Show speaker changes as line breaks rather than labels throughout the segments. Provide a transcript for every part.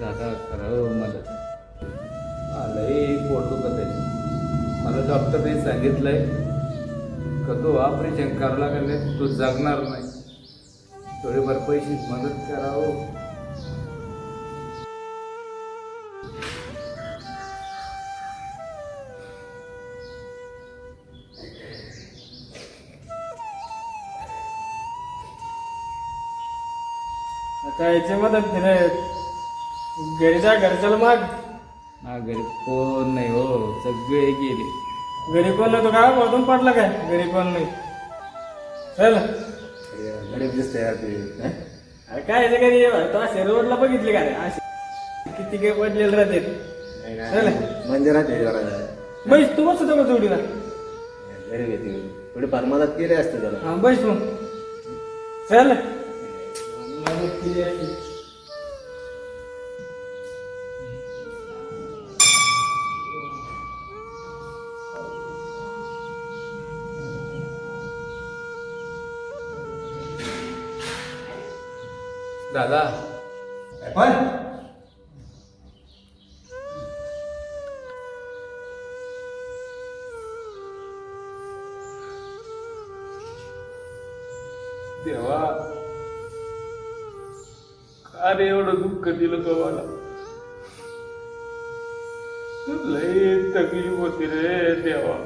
दादा खरं मदत आलंय पोट दुखत आहे. मला डॉक्टरने सांगितलंय का तू ऑपरेशन करावं लागेल, तू जगणार नाही. थोडीफार पैसे मदत करावं.
आता याची मदत रे घरी जा, घरच्याला माग.
हा घरी कोण नाही हो, सगळे गेले.
घरी कोण नाही तो काय मधून पडला काय? घरी कोण नाही. चल
गरीब दिसते यार ते.
अरे काय याच्या घरी तो असे रोडला बघितले का रे? असे किती काय पडलेले राहते. चल
मंदिरात आहे जरा.
बैस तू बसतो का जोडीला?
गरीब येते थोडी फार मदत केली असते त्याला.
हा बैस तू. चल मदत केली असती.
दादा
पण
देवा, का रे एवढं दुःख दिलं का मला? लई तकलीफ होती रे देवा,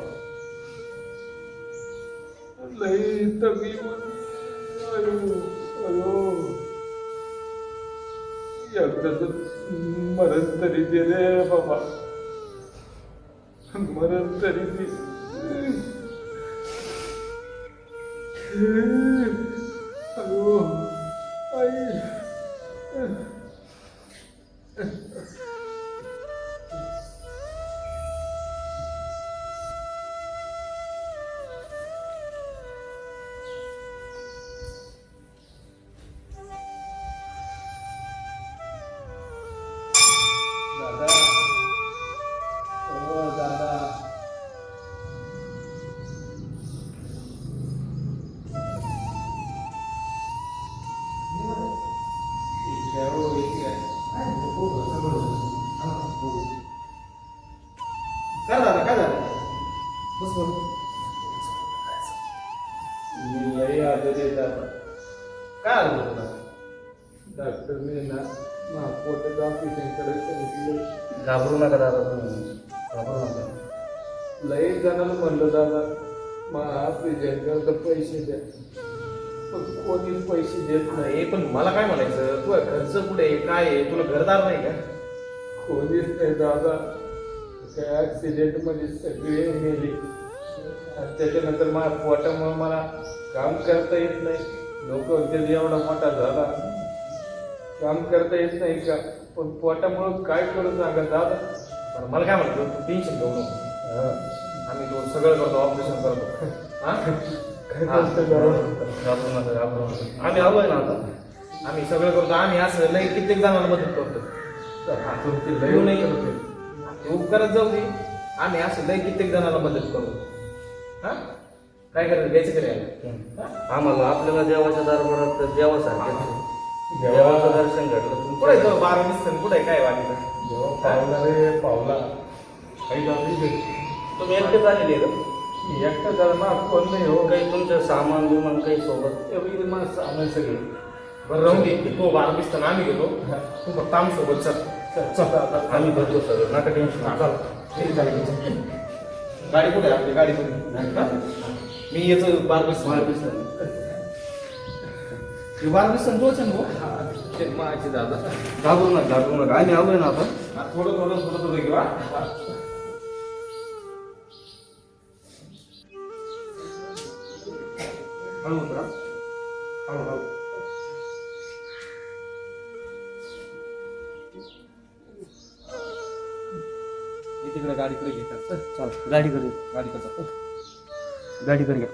लई तकलीफ होती. अयो अयो, एकदाच मरण तरी दे रे बाबा, मरण तरी दे. अयो आई. दादा, ओ दादा, इकडे हो, इकडे.
काय झालं काय झालं? बस बस.
मी लई आजारी आहे दादा.
काय आलं तुला?
डॉक्टरने ना पोटाचं ऑपरेशन करायचं सांगितलं.
घाबरू नका दादा तुम्ही, घाबरू नका.
लई जणांना म्हणलं दादा मला ऑपरेशन करता पैसे द्या, पण कोणीच पैसे देत नाही.
हे पण मला काय म्हणायचं, तुझा खर्च कुठे आहे, काय आहे, तुला घरदार नाही का?
कोणीच नाही दादा. त्या ऍक्सिडेंट मध्ये सगळे मेले आणि त्याच्यानंतर मला पोटामुळे मला काम करता येत नाही. लोक म्हणतात एवढा मोठा झाला काम करता येत नाही का, पण पोटामुळे काय करू सांगा दादा.
पण मला काय म्हणतो, तू टेन्शन घेऊ नको. आम्ही तो सगळं करतो, ऑपरेशन करतो. हा
काय कष्ट करावं.
घाबरू नका, घाबरू नका. आम्ही आलोय ना आता, आम्ही सगळं करतो. आम्ही असं लई कित्येक जणांना मदत करतो.
हा, तुमची
तू
लई
नाही
होते.
तू करत जाऊ दे, आम्ही असं लई कित्येक जणांना मदत करू. हा काय करायचं, घ्यायचं करायला आम्हाला आपल्याला देवाच्या दरबारात देवासारखे देवाचं दर्शन घडलं. कुठे तो 12 दिसतं, कुठे काय वाटलं?
जेव्हा पावला रे पावला काही झाली.
तुम्ही एकटेच आलेले का?
एकटा जरा ना कोण नाही हो.
काही तुमचं सामान बिमान काही सोबत?
एवढी मला सामान सगळे.
बरं राहून दे, तो 12 दिसतं आम्ही घेतो. तू फक्त आम्ही सोबत चल. चल आम्ही भरतो सगळं, नका टेन्शन. चल गाडी कुठे आहे आपली? गाडी कुठे? मी याचं 12 दिसतं. हे 12 दिसतं तोच आहे ना?
ते माझे दादा.
घाबरू नका, घाबरू नका. आम्ही आलोय ना आता.
थोडं थोडं थोडं थोडं घेऊ.
हळू उतरा, हळू हळू. तिकडे गाडीकडे घेतात. चल गाडीकडे, गाडीकडे जातो. गाडीकडे घ्या.